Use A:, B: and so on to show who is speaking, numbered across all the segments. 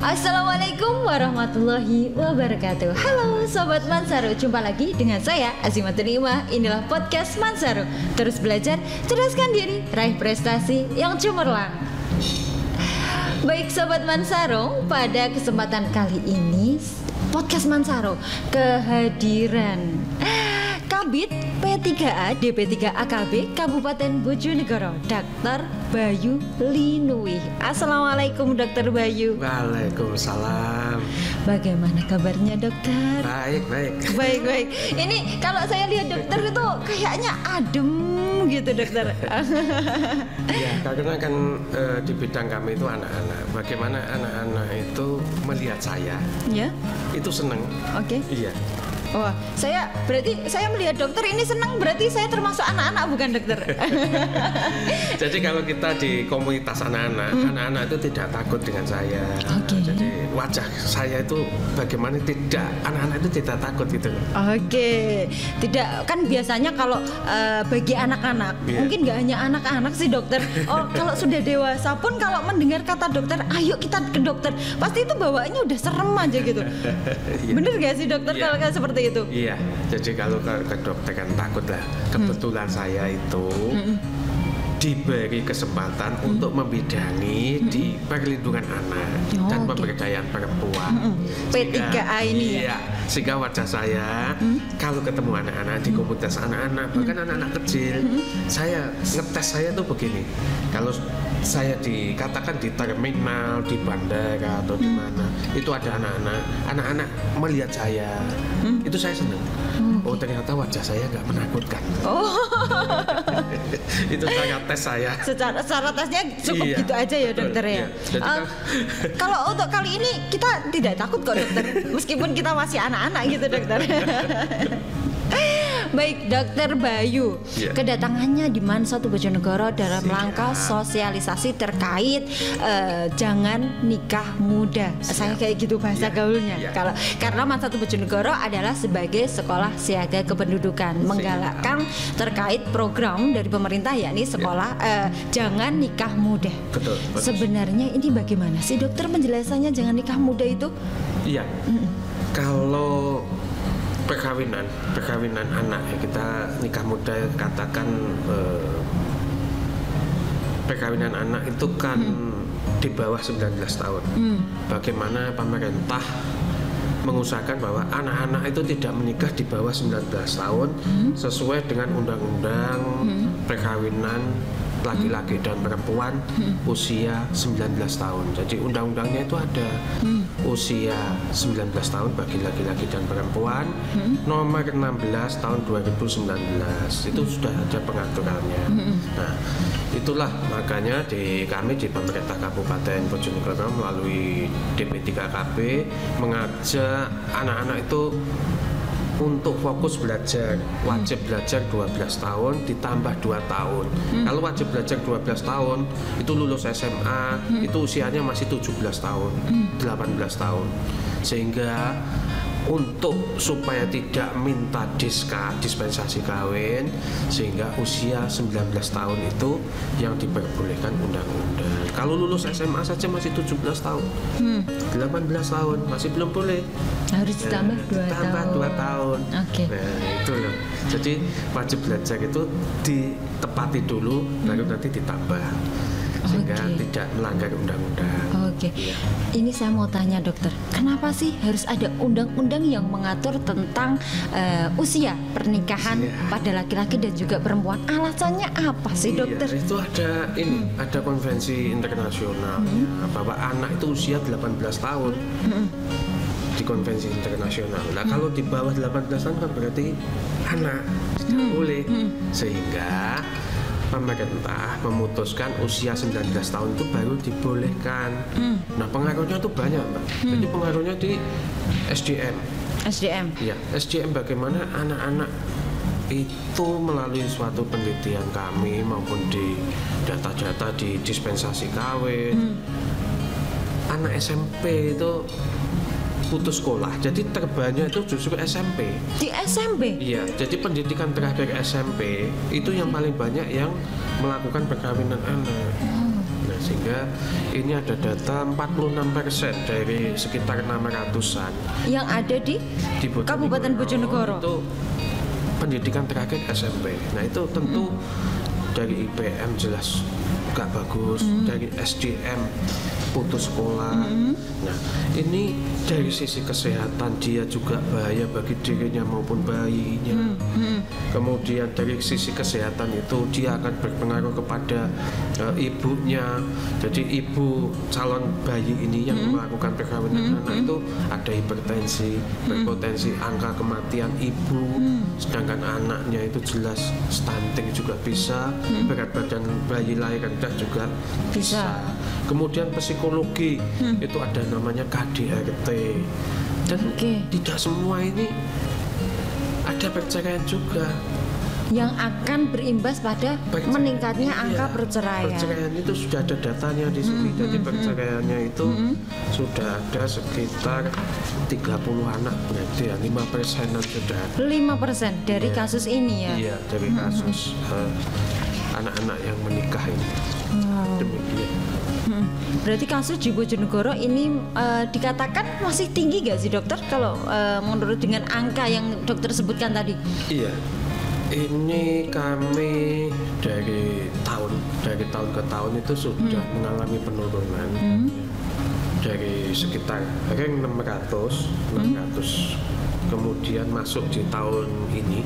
A: Assalamualaikum warahmatullahi wabarakatuh. Halo Sobat Mansaru, jumpa lagi dengan saya Azimatul Imah. Inilah podcast Mansaru. Terus belajar, cerdaskan diri, raih prestasi yang cemerlang. Baik Sobat Mansaru, pada kesempatan kali ini podcast Mansaru kehadiran Kabid P3A DP3 AKB Kabupaten Bojonegoro, Dr. Bayu Linuwih. Assalamualaikum Dr. Bayu.
B: Waalaikumsalam.
A: Bagaimana kabarnya dokter?
B: Baik.
A: Ini kalau saya lihat dokter itu kayaknya adem gitu dokter.
B: Ya, karena kan di bidang kami itu anak-anak. Bagaimana anak-anak itu melihat saya?
A: Ya.
B: Itu senang.
A: Oke.
B: Iya.
A: Wah, berarti saya melihat dokter ini senang, berarti saya termasuk anak-anak bukan dokter?
B: Jadi kalau kita di komunitas anak-anak itu tidak takut dengan saya.
A: Okay.
B: Jadi wajah saya itu bagaimana anak-anak itu tidak takut gitu.
A: Oke. Tidak, kan biasanya kalau bagi anak-anak, mungkin nggak hanya anak-anak sih dokter. Oh, kalau sudah dewasa pun kalau mendengar kata dokter, ayo kita ke dokter, pasti itu bawaannya udah serem aja gitu. Bener gak sih dokter kalau kayak seperti itu?
B: Iya, jadi kalau ke dokter kan takut lah. Kebetulan saya itu diberi kesempatan untuk membidangi di perlindungan anak dan pemberdayaan perempuan.
A: P3A ini
B: ya? Sehingga wajah saya kalau ketemu anak-anak di komunitas anak-anak, bahkan anak-anak kecil, saya ngetes saya tuh begini. Kalau saya dikatakan di terminal, di bandara atau di mana, itu ada anak-anak melihat saya, itu saya senang. Oh, ternyata wajah saya nggak menakutkan. Oh. Itu saya tes saya.
A: Secara tesnya cukup gitu aja ya dokter ya. Kalau untuk kali ini kita tidak takut kok dokter, meskipun kita masih anak-anak gitu dokter. Baik Dokter Bayu, kedatangannya di Mansatu Bojonegoro dalam rangka sosialisasi terkait jangan nikah muda. Saya kayak gitu bahasa gaulnya. Karena Mansatu Bojonegoro adalah sebagai sekolah siaga kependudukan, menggalakkan terkait program dari pemerintah yakni sekolah jangan nikah muda.
B: Betul.
A: Sebenarnya ini bagaimana sih dokter penjelasannya jangan nikah muda itu?
B: Iya. Kalau perkawinan anak ya, kita nikah muda katakan perkawinan anak itu kan di bawah 19 tahun. Bagaimana pemerintah mengusahakan bahwa anak-anak itu tidak menikah di bawah 19 tahun sesuai dengan undang-undang perkawinan laki-laki dan perempuan usia 19 tahun. Jadi undang-undangnya itu ada usia 19 tahun bagi laki-laki dan perempuan, nomor 16 tahun 2019 itu sudah ada pengaturannya. Nah, itulah makanya kami di pemerintah Kabupaten Bojonegoro melalui DP3KB mengajak anak-anak itu untuk fokus belajar, wajib belajar 12 tahun ditambah 2 tahun. Kalau wajib belajar 12 tahun, itu lulus SMA, itu usianya masih 17 tahun, 18 tahun. Sehingga untuk supaya tidak minta dispensasi kawin, sehingga usia 19 tahun itu yang diperbolehkan undang-undang. Kalau lulus SMA saja masih 17 tahun, 18 tahun masih belum boleh.
A: Harus ditambah
B: 2 tahun.
A: Oke.
B: Nah, itu loh. Jadi wajib belajar itu ditepati dulu, baru nanti ditambah. Sehingga tidak melanggar undang-undang.
A: Oke. Ini saya mau tanya dokter, kenapa sih harus ada undang-undang yang mengatur tentang usia pernikahan pada laki-laki dan juga perempuan? Alasannya apa sih dokter?
B: Itu ada konvensi internasional bahwa anak itu usia 18 tahun. Di konvensi internasional. Nah, kalau di bawah 18 tahun kan berarti anak tidak boleh. Sehingga pemerintah memutuskan usia 19 tahun itu baru dibolehkan. Nah, pengaruhnya itu banyak, Mbak. Jadi pengaruhnya di SDM. Iya, SDM bagaimana anak-anak itu melalui suatu penelitian kami maupun di data-data di dispensasi kawin. Anak SMP itu putus sekolah, jadi terbanyak itu justru SMP.
A: Di SMP?
B: Iya, jadi pendidikan terakhir SMP itu yang paling banyak yang melakukan perkawinan anak. Nah, sehingga ini ada data 46% dari sekitar 600-an
A: yang ada di Kabupaten Bojonegoro
B: itu pendidikan terakhir SMP. Nah itu tentu dari IPM jelas gak bagus, dari SDM putus sekolah. Nah ini dari sisi kesehatan dia juga bahaya bagi dirinya maupun bayinya. Kemudian dari sisi kesehatan itu dia akan berpengaruh kepada ibunya. Jadi ibu calon bayi ini yang melakukan perkawinan anak itu ada hipertensi, berpotensi angka kematian ibu. Sedangkan anaknya itu jelas stunting juga bisa, berat badan bayi lahir rendah juga bisa. Kemudian psikologi itu ada namanya KDRT, dan tidak semua ini ada perceraian juga
A: yang akan berimbas pada meningkatnya angka perceraian.
B: Perceraian itu sudah ada datanya di sini. Jadi perceraiannya itu sudah ada sekitar 30 anak, berarti ya 5%-an sudah.
A: 5% dari kasus ini ya?
B: Iya, dari kasus anak-anak yang menikah ini. Demikian.
A: Berarti kasus di Bojonegoro ini dikatakan masih tinggi gak sih dokter kalau menurut dengan angka yang dokter sebutkan tadi?
B: Iya, ini kami dari tahun ke tahun itu sudah mengalami penurunan dari sekitar rank 600 kemudian masuk di tahun ini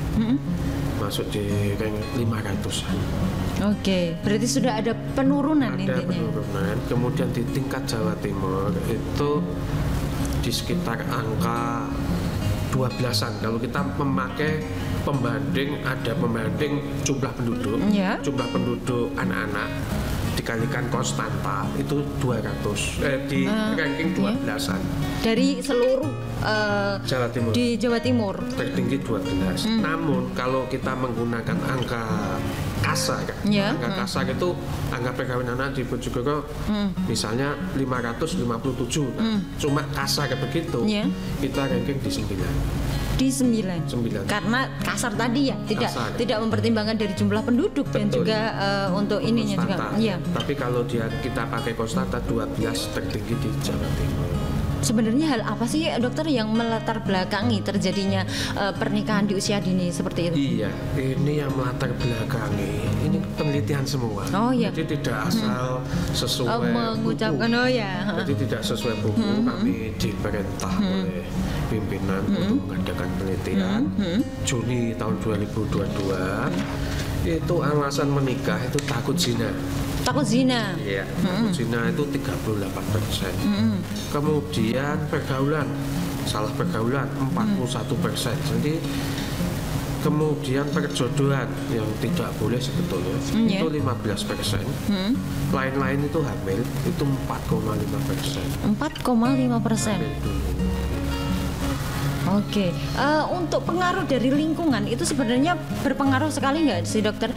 B: masuk di rank 500-an.
A: Oke, berarti sudah ada penurunan
B: intinya. Ada penurunan. Kemudian di tingkat Jawa Timur itu di sekitar angka 12-an. Kalau kita memakai ada pembanding jumlah penduduk, jumlah penduduk anak-anak dikalikan konstanta itu 200 di ranking 12-an. Dari seluruh Jawa Timur.
A: Di Jawa Timur
B: tertinggi 12. Namun kalau kita menggunakan angka kasar, angka kasar itu angka perkawinan anak di Bojonegoro misalnya 557. Cuma kasar begitu, kita ranking di 9.
A: Di 9. Karena kasar tadi ya, tidak mempertimbangkan dari jumlah penduduk. Betul. Dan juga untuk ininya konstanta. Juga. Iya.
B: Tapi kalau kita pakai konstanta 12 tertinggi di Jawa Timur.
A: Sebenarnya hal apa sih dokter yang melatar belakangi terjadinya pernikahan di usia dini seperti itu?
B: Iya, ini yang melatar belakangi. Ini penelitian semua.
A: Oh iya.
B: Jadi tidak asal sesuai
A: mengucapkan
B: buku.
A: Oh ya.
B: Jadi tidak sesuai buku. Kami diperintah oleh pimpinan untuk mengadakan penelitian. Juni tahun 2022 itu alasan menikah itu takut zina.
A: Takut zina.
B: Iya, takut zina itu 38%. Kemudian salah pergaulan 41%. Jadi kemudian perjodohan yang tidak boleh sebetulnya itu 15%. Lain-lain itu hamil itu 4,5%.
A: 4,5%. Oke, untuk pengaruh dari lingkungan itu sebenarnya berpengaruh sekali nggak sih dokter?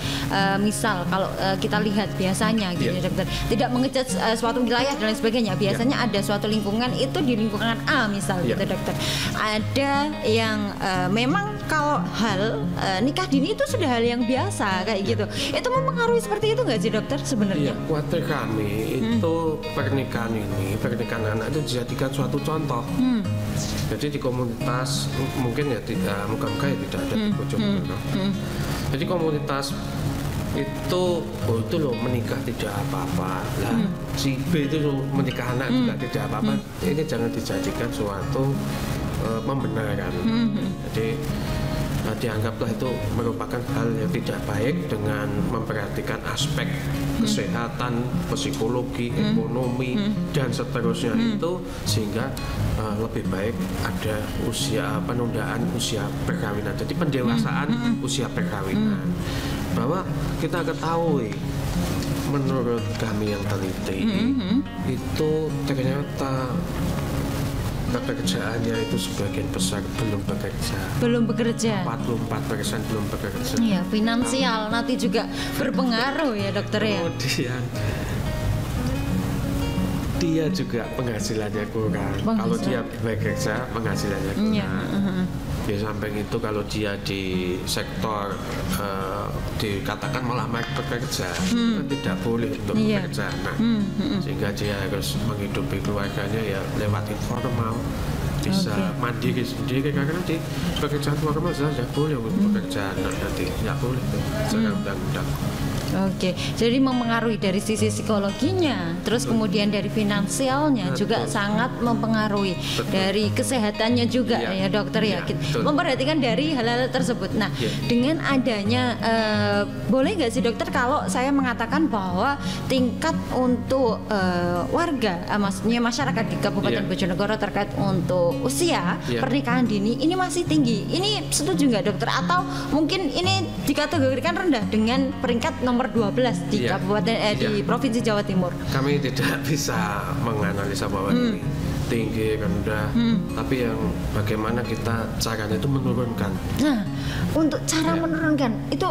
A: Misal kalau kita lihat biasanya gitu dokter, tidak mengejudge suatu wilayah dan lain sebagainya. Biasanya ada suatu lingkungan itu di lingkungan A misal gitu dokter. Ada yang memang kalau hal nikah dini itu sudah hal yang biasa kayak gitu. Itu mempengaruhi seperti itu nggak sih dokter sebenarnya?
B: Iya, khawatir kami itu pernikahan anak itu dijadikan suatu contoh. Jadi di komunitas mungkin ya tidak, muka-muka ya tidak ada di Bojonegoro. Jadi komunitas itu itu loh menikah tidak apa-apa lah, si B itu loh menikah anak juga tidak apa-apa. Ini jangan dijadikan suatu pembenaran. Jadi dianggaplah itu merupakan hal yang tidak baik dengan memperhatikan aspek kesehatan, psikologi, ekonomi dan seterusnya itu, sehingga lebih baik ada penundaan usia perkawinan. Jadi pendewasaan usia perkawinan. Bahwa kita ketahui menurut kami yang teliti itu ternyata pekerjaannya itu sebagian besar belum bekerja. 44% belum bekerja.
A: Iya, finansial nanti juga berpengaruh ya dokter ya.
B: Kemudian dia juga penghasilannya kurang. Kalau dia bekerja penghasilannya kurang. Di samping itu kalau dia di sektor dikatakan malah bekerja, kan tidak boleh untuk bekerja. Nah, sehingga dia harus menghidupi keluarganya ya lewat informal, bisa mandiri sendiri karena di pekerjaan formal saja boleh untuk bekerja. Nah, nanti tidak boleh secara undang-undang.
A: Oke, jadi mempengaruhi dari sisi psikologinya, terus kemudian dari finansialnya juga sangat mempengaruhi. Dari kesehatannya juga ya dokter ya. Memperhatikan dari hal-hal tersebut. Nah, dengan adanya boleh nggak sih dokter kalau saya mengatakan bahwa tingkat untuk warga, maksudnya masyarakat di Kabupaten Bojonegoro terkait untuk usia pernikahan dini ini masih tinggi. Ini setuju nggak dokter? Atau mungkin ini dikategorikan rendah dengan peringkat nomor 12 di Kabupaten di Provinsi Jawa Timur.
B: Kami tidak bisa menganalisa bahwa ini tinggi rendah, tapi yang bagaimana kita caranya itu menurunkan.
A: Nah, untuk cara menurunkan itu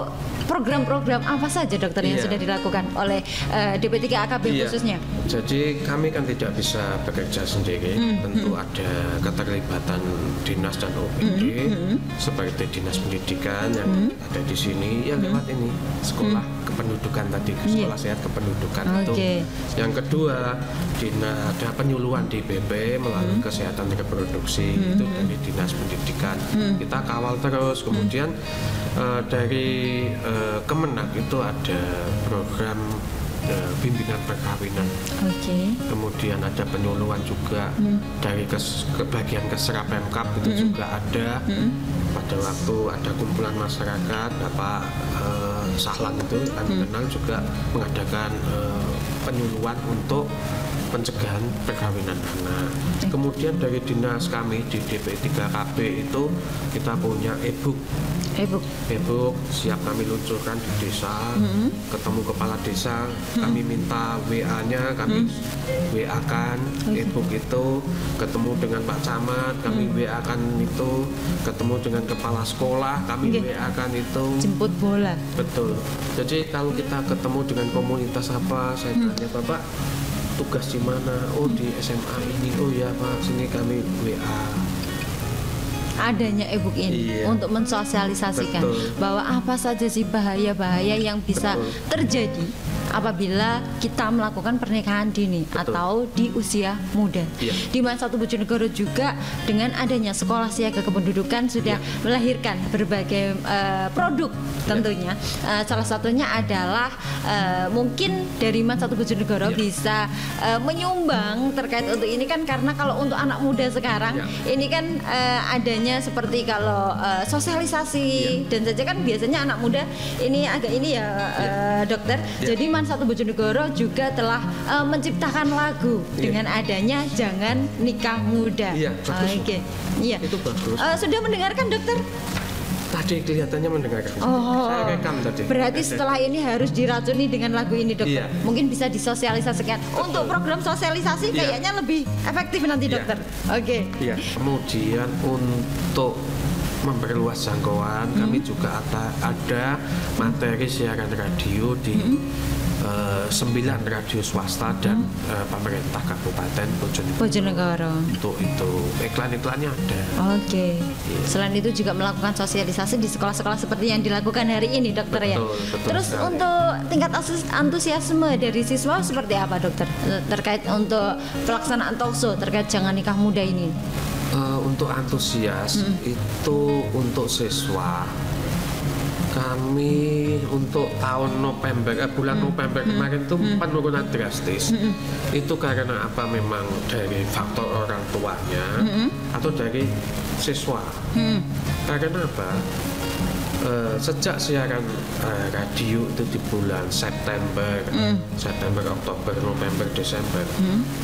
A: program-program apa saja dokter yang sudah dilakukan oleh DP3 AKB khususnya?
B: Jadi kami kan tidak bisa bekerja sendiri, tentu ada keterlibatan dinas dan OPD seperti dinas pendidikan yang ada di sini yang lewat ini sekolah kependudukan tadi, sekolah sehat kependudukan itu. Yang kedua, ada penyuluhan di BP melalui kesehatan reproduksi itu dari dinas pendidikan. Kita kawal terus. Kemudian dari Kemenak itu ada program bimbingan perkawinan. Kemudian ada penyuluhan juga dari bagian Kesra Pemkab itu juga ada. Pada waktu ada kumpulan masyarakat, Bapak Sahlan itu kami kenal juga mengadakan penyuluhan untuk pencegahan perkawinan anak. Kemudian dari dinas kami di DP3KB itu kita punya e-book siap kami luncurkan di desa, ketemu kepala desa, kami minta WA-nya, kami WA-kan e-book itu, ketemu dengan Pak Camat, kami WA-kan itu, ketemu dengan kepala sekolah, kami WA-kan itu.
A: Jemput bola.
B: Betul. Jadi kalau kita ketemu dengan komunitas apa, saya tanya, Bapak tugas di mana? Oh, di SMA ini. Oh ya Pak, sini kami WA.
A: Adanya e-book ini untuk mensosialisasikan bahwa apa saja sih bahaya-bahaya yang bisa terjadi apabila kita melakukan pernikahan dini atau di usia muda. Di Mas 1 Bojonegoro juga dengan adanya sekolah siaga kependudukan sudah melahirkan berbagai produk tentunya. Salah satunya adalah mungkin dari Mas 1 Bojonegoro bisa menyumbang terkait untuk ini kan, karena kalau untuk anak muda sekarang ini kan adanya seperti kalau sosialisasi dan saja kan biasanya anak muda ini agak ini dokter. Jadi 1 Bojonegoro juga telah menciptakan lagu dengan adanya Jangan Nikah Muda.
B: Itu bagus.
A: Sudah mendengarkan dokter?
B: Tadi kelihatannya mendengarkan. Saya rekam tadi.
A: Berarti setelah ini harus diracuni dengan lagu ini dokter. Mungkin bisa disosialisasikan. Untuk program sosialisasi kayaknya lebih efektif nanti dokter.
B: Kemudian untuk memperluas jangkauan, kami juga ada materi siaran radio di 9 radio swasta dan pemerintah Kabupaten Bojonegoro. Untuk itu iklan-iklannya ada.
A: Selain itu juga melakukan sosialisasi di sekolah-sekolah seperti yang dilakukan hari ini dokter. Betul Terus sekali. Untuk tingkat antusiasme dari siswa seperti apa dokter terkait untuk pelaksanaan talkshow terkait Jangan Nikah Muda ini?
B: Untuk antusias itu untuk siswa kami untuk tahun November bulan November kemarin itu penurunan drastis. Itu karena apa? Memang dari faktor orang tuanya atau dari siswa. Karena apa? Sejak siaran radio itu di bulan September, Oktober, November, Desember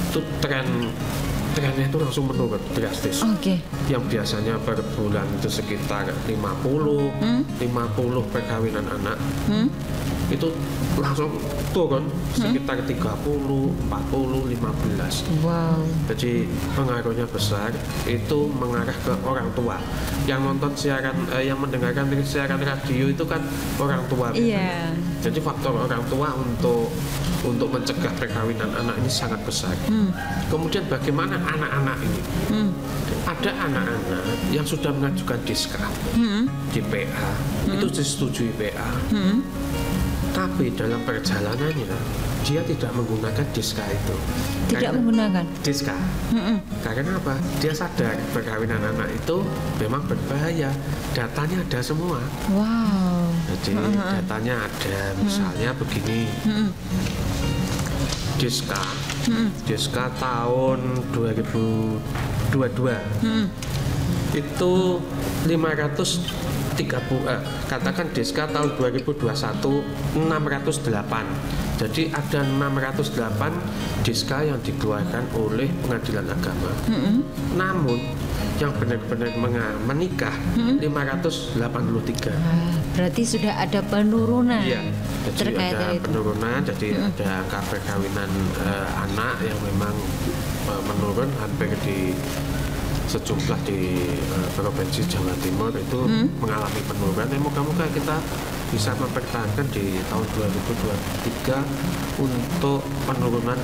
B: itu tren trennya itu langsung menurun drastis.
A: Oke.
B: Yang biasanya per bulan itu sekitar 50 perkawinan anak, itu langsung turun sekitar 30, 40, 15.
A: Wow.
B: Jadi pengaruhnya besar, itu mengarah ke orang tua. Yang nonton siaran, yang mendengarkan siaran radio itu kan orang tua.
A: Iya.
B: Jadi faktor orang tua untuk mencegah perkawinan anak ini sangat besar. Kemudian bagaimana anak-anak ini? Ada anak-anak yang sudah mengajukan diska di PA, itu disetujui PA. Tapi dalam perjalanannya dia tidak menggunakan diska itu.
A: Tidak menggunakan
B: diska. Karena apa? Dia sadar perkawinan anak itu memang berbahaya. Datanya ada semua.
A: Wow.
B: Jadi datanya ada, misalnya begini. Diska tahun 2022 itu 530, katakan diska tahun 2021 608. Jadi ada 608 diska yang dikeluarkan oleh pengadilan agama. Namun yang benar-benar menikah 583.
A: Berarti sudah ada penurunan.
B: Iya. Jadi
A: terkait
B: ada
A: itu.
B: penurunan, jadi ada angka perkawinan anak yang memang menurun hampir di sejumlah di provinsi Jawa Timur itu mengalami penurunan. Moga-moga kita bisa mempertahankan di tahun 2023 untuk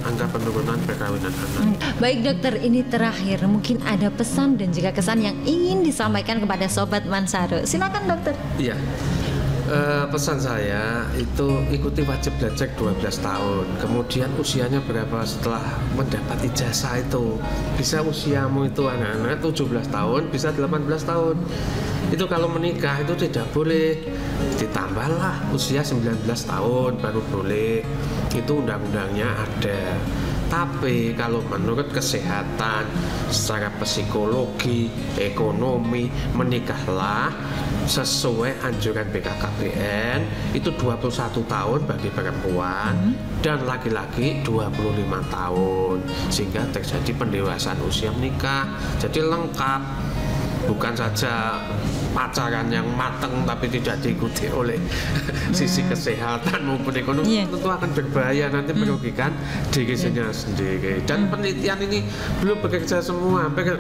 B: angka penurunan perkawinan anak.
A: Baik dokter, ini terakhir mungkin ada pesan dan juga kesan yang ingin disampaikan kepada Sobat Mansaru. Silakan dokter.
B: Iya. Pesan saya itu ikuti wajib belajar 12 tahun. Kemudian usianya berapa setelah mendapat ijazah itu. Bisa usiamu itu anak-anak 17 tahun, bisa 18 tahun. Itu kalau menikah itu tidak boleh. Ditambahlah usia 19 tahun baru boleh. Itu undang-undangnya ada. Tapi kalau menurut kesehatan, secara psikologi, ekonomi, menikahlah sesuai anjuran BKKBN itu 21 tahun bagi perempuan dan laki-laki 25 tahun sehingga terjadi pendewasaan usia menikah. Jadi lengkap, bukan saja pacaran yang matang tapi tidak diikuti oleh sisi kesehatan maupun ekonomi. Tentu akan berbahaya, nanti merugikan diri sendiri. Dan penelitian ini belum bekerja semua, hampir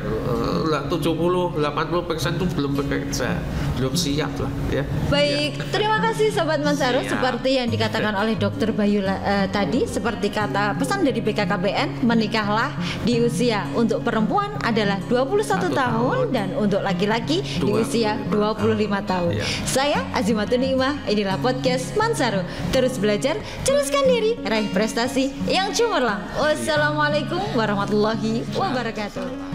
B: 70-80% itu belum bekerja, belum siap lah ya.
A: Baik, terima kasih Sobat Mansaru. Seperti yang dikatakan oleh Dokter Bayu tadi, seperti kata pesan dari BKKBN, menikahlah di usia untuk perempuan adalah 21 tahun dan untuk laki-laki di usia 25 tahun. Saya Azimatun Ni'imah, inilah podcast Mansaru. Terus belajar, teruskan diri, raih prestasi yang cemerlang. Wassalamualaikum warahmatullahi wabarakatuh.